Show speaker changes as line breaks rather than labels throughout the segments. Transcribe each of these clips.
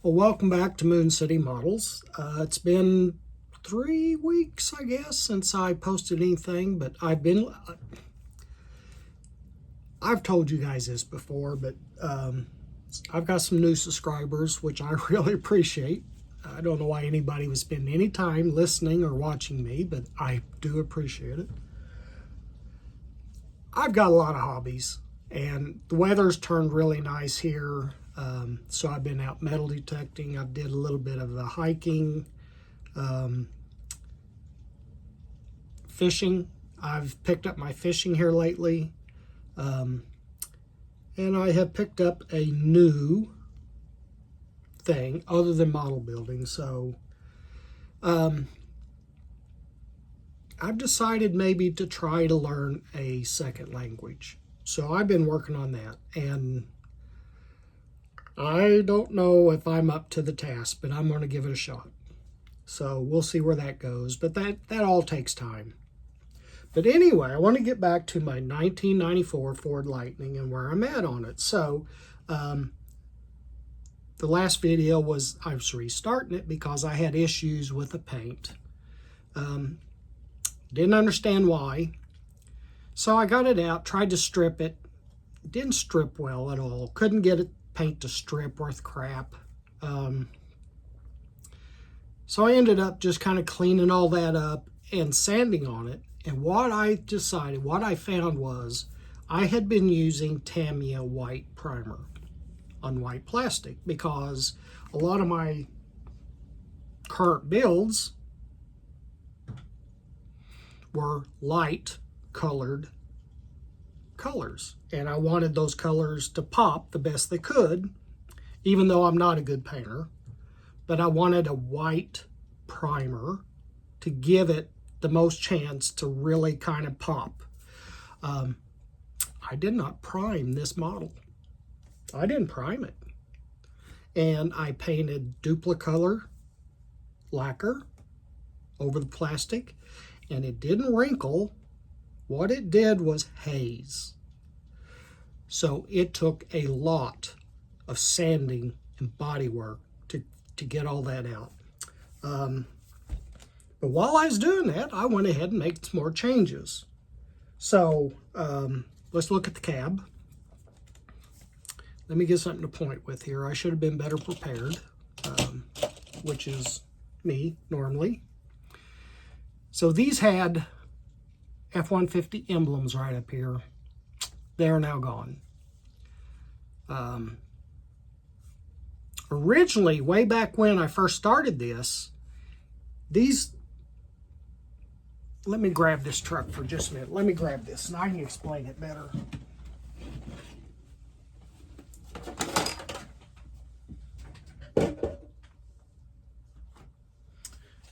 Well, welcome back to Moon City Models. It's been 3 weeks, I guess, since I posted anything, but I've told you guys this before, but I've got some new subscribers, which I really appreciate. I don't know why anybody would spend any time listening or watching me, but I do appreciate it. I've got a lot of hobbies, and the weather's turned really nice here. So I've been out metal detecting. I did a little bit of hiking, fishing. I've picked up my fishing here lately. And I have picked up a new thing other than model building. So I've decided maybe to try to learn a second language. So I've been working on that, and I don't know if I'm up to the task, but I'm going to give it a shot. So we'll see where that goes, but that all takes time. But anyway, I want to get back to my 1994 Ford Lightning and where I'm at on it. So the last video I was restarting it because I had issues with the paint. Didn't understand why. So I got it out, tried to strip it. It didn't strip well at all. Couldn't get it paint to strip worth crap. So I ended up just kind of cleaning all that up and sanding on it. And what I found was I had been using Tamiya white primer on white plastic because a lot of my current builds were light colored colors, and I wanted those colors to pop the best they could, even though I'm not a good painter. But I wanted a white primer to give it the most chance to really kind of pop. I did not prime this model. I didn't prime it. And I painted Duplicolor lacquer over the plastic, and it didn't wrinkle. What it did was haze. So it took a lot of sanding and body work to get all that out. But while I was doing that, I went ahead and made some more changes. So let's look at the cab. Let me get something to point with here. I should have been better prepared, which is me normally. So these had F-150 emblems right up here. They're now gone. Originally, way back when I first started this, let me grab this truck for just a minute. Let me grab this and I can explain it better.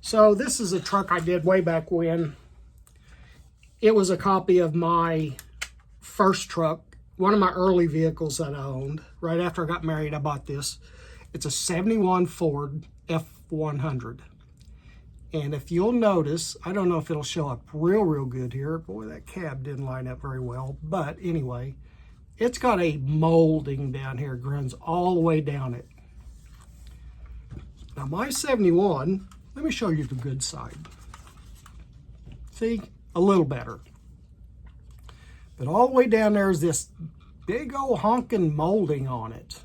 So this is a truck I did way back when. It was a copy of my first truck, one of my early vehicles that I owned. Right after I got married, I bought this. It's a 71 Ford F100. And if you'll notice, I don't know if it'll show up real good here. Boy, that cab didn't line up very well. But anyway, it's got a molding down here. It runs all the way down it. Now my 71, let me show you the good side. See? A little better. But all the way down there is this big old honking molding on it.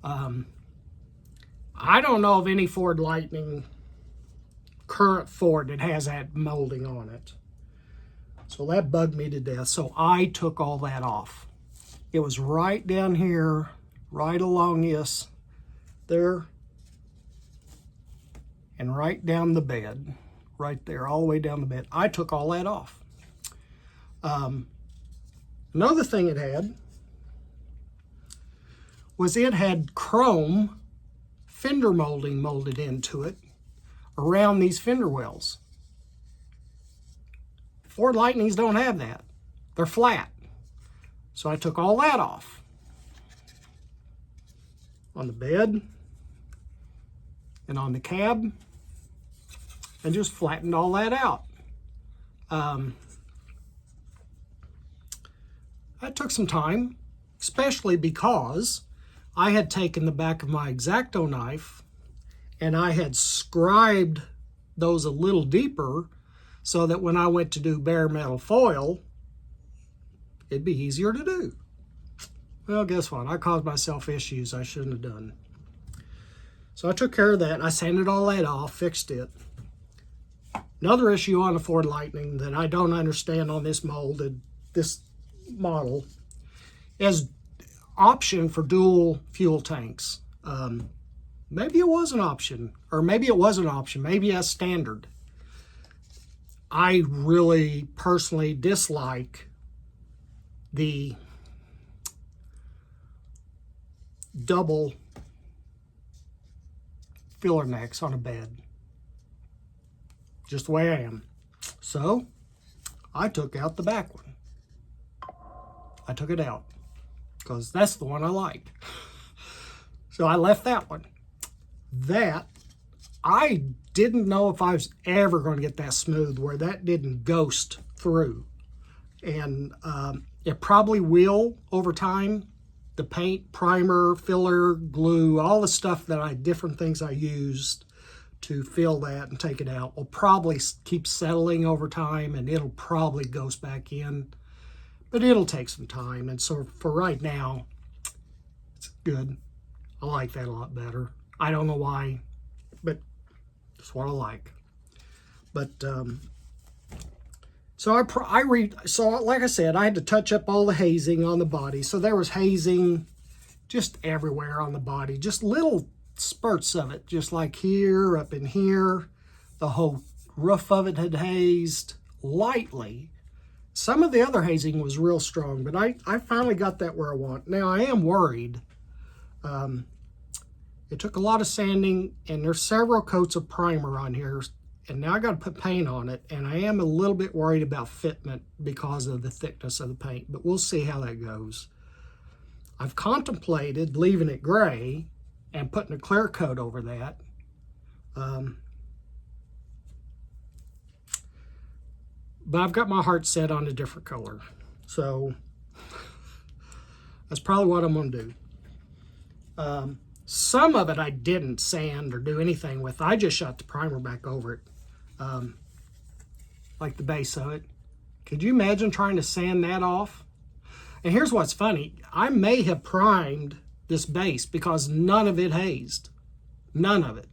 I don't know of any Ford Lightning, current Ford, that has that molding on it. So that bugged me to death. So I took all that off. It was right down here, right along this, there, and right down the bed. Right there, all the way down the bed. I took all that off. Another thing it had was it had chrome fender molding molded into it around these fender wells. Ford Lightnings don't have that. They're flat. So I took all that off. On the bed and on the cab, and just flattened all that out. That took some time, especially because I had taken the back of my X-Acto knife and I had scribed those a little deeper so that when I went to do bare metal foil, it'd be easier to do. Well, guess what? I caused myself issues I shouldn't have done. So I took care of that. I sanded all that off, fixed it. Another issue on the Ford Lightning that I don't understand on this molded, this model, is option for dual fuel tanks. Maybe it was an option, or maybe it was an option, maybe as standard. I really personally dislike the double filler necks on a bed. Just the way I am. So I took out the back one. I took it out because that's the one I liked. So I left that one. That, I didn't know if I was ever going to get that smooth where that didn't ghost through. And it probably will over time. The paint, primer, filler, glue, all the stuff that different things I used to fill that and take it out will probably keep settling over time, and it'll probably ghost back in. But it'll take some time. And so for right now, it's good. I like that a lot better. I don't know why, but it's what I like. But so like I said, I had to touch up all the hazing on the body. So there was hazing just everywhere on the body, just little spurts of it, just like here, up in here. The whole roof of it had hazed lightly. Some of the other hazing was real strong, but I finally got that where I want. Now I am worried. It took a lot of sanding, and there's several coats of primer on here, and now I got to put paint on it, and I am a little bit worried about fitment because of the thickness of the paint, but we'll see how that goes. I've contemplated leaving it gray and putting a clear coat over that. But I've got my heart set on a different color. So that's probably what I'm going to do. Some of it I didn't sand or do anything with. I just shot the primer back over it. Like the base of it. Could you imagine trying to sand that off? And here's what's funny. I may have primed this base because none of it hazed. None of it.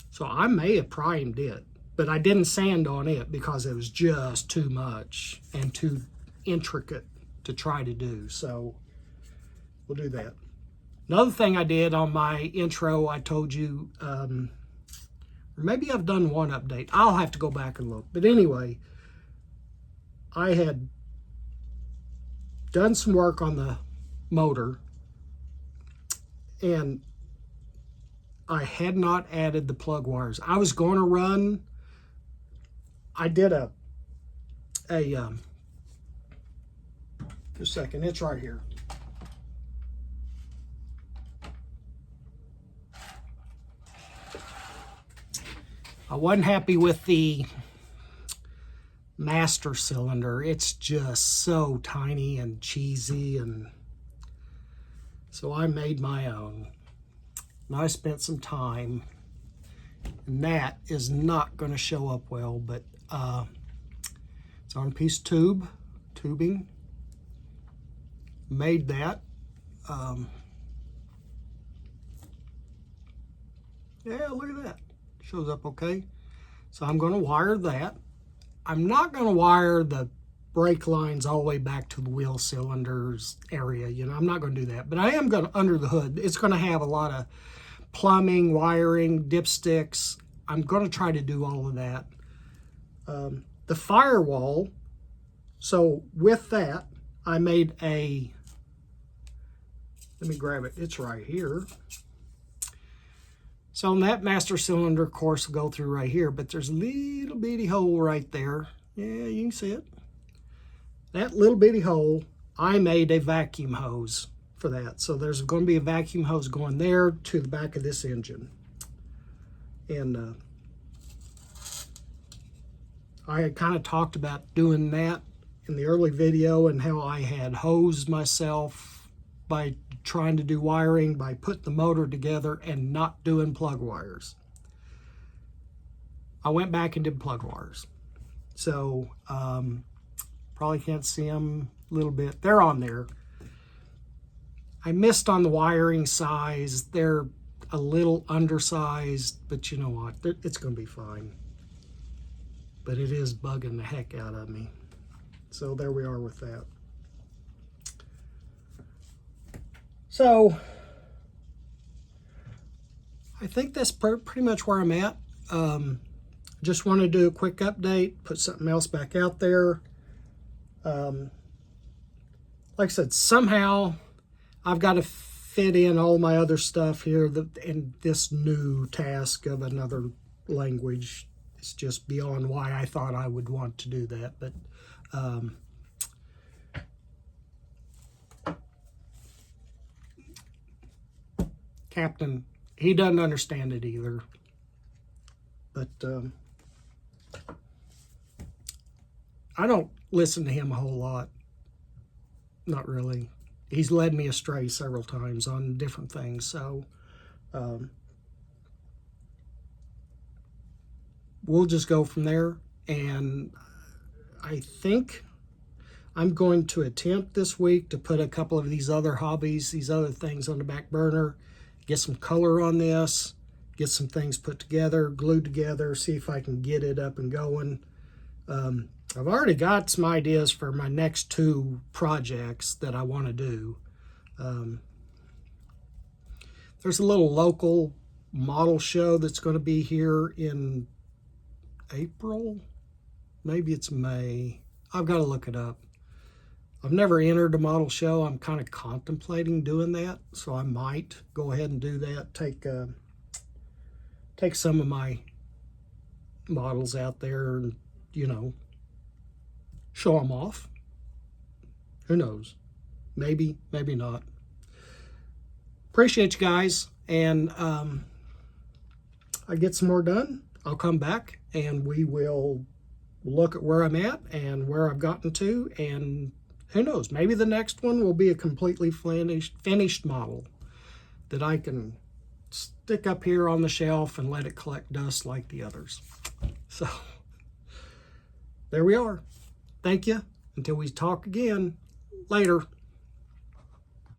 So I may have primed it, but I didn't sand on it because it was just too much and too intricate to try to do. So we'll do that. Another thing I did on my intro, I told you, or maybe I've done one update. I'll have to go back and look. But anyway, I had done some work on the motor, and I had not added the plug wires. I was going to run, I did just a second, it's right here. I wasn't happy with the master cylinder. It's just so tiny and cheesy, and so I made my own. And I spent some time, and that is not going to show up well, but it's on a piece of tubing. Made that. Yeah, look at that. Shows up okay. So I'm going to wire that. I'm not going to wire the brake lines all the way back to the wheel cylinders area. You know, I'm not going to do that. But I am going to, under the hood, it's going to have a lot of plumbing, wiring, dipsticks. I'm going to try to do all of that. The firewall, so with that, I made a, let me grab it, it's right here. So on that master cylinder, of course, will go through right here, but there's a little bitty hole right there. Yeah, you can see it. That little bitty hole, I made a vacuum hose for that. So there's going to be a vacuum hose going there to the back of this engine. And I had kind of talked about doing that in the early video and how I had hosed myself by trying to do wiring, by putting the motor together and not doing plug wires. I went back and did plug wires. So probably can't see them a little bit. They're on there. I missed on the wiring size. They're a little undersized, but you know what? It's going to be fine. But it is bugging the heck out of me. So there we are with that. So I think that's pretty much where I'm at. Just want to do a quick update, put something else back out there. Like I said, somehow I've got to fit in all my other stuff here in this new task of another language. It's just beyond why I thought I would want to do that. But Captain, he doesn't understand it either. But I don't listen to him a whole lot. Not really. He's led me astray several times on different things. So we'll just go from there. And I think I'm going to attempt this week to put a couple of these other hobbies, these other things on the back burner, get some color on this, get some things put together, glued together, see if I can get it up and going. I've already got some ideas for my next 2 projects that I want to do. There's a little local model show that's going to be here in April. Maybe it's May. I've got to look it up. I've never entered a model show. I'm kind of contemplating doing that, so I might go ahead and do that. Take some of my models out there and, you know, show them off. Who knows? Maybe, maybe not. Appreciate you guys, and I get some more done. I'll come back and we will look at where I'm at and where I've gotten to, and who knows, maybe the next one will be a completely finished model that I can stick up here on the shelf and let it collect dust like the others. So there we are. Thank you. Until we talk again. Later.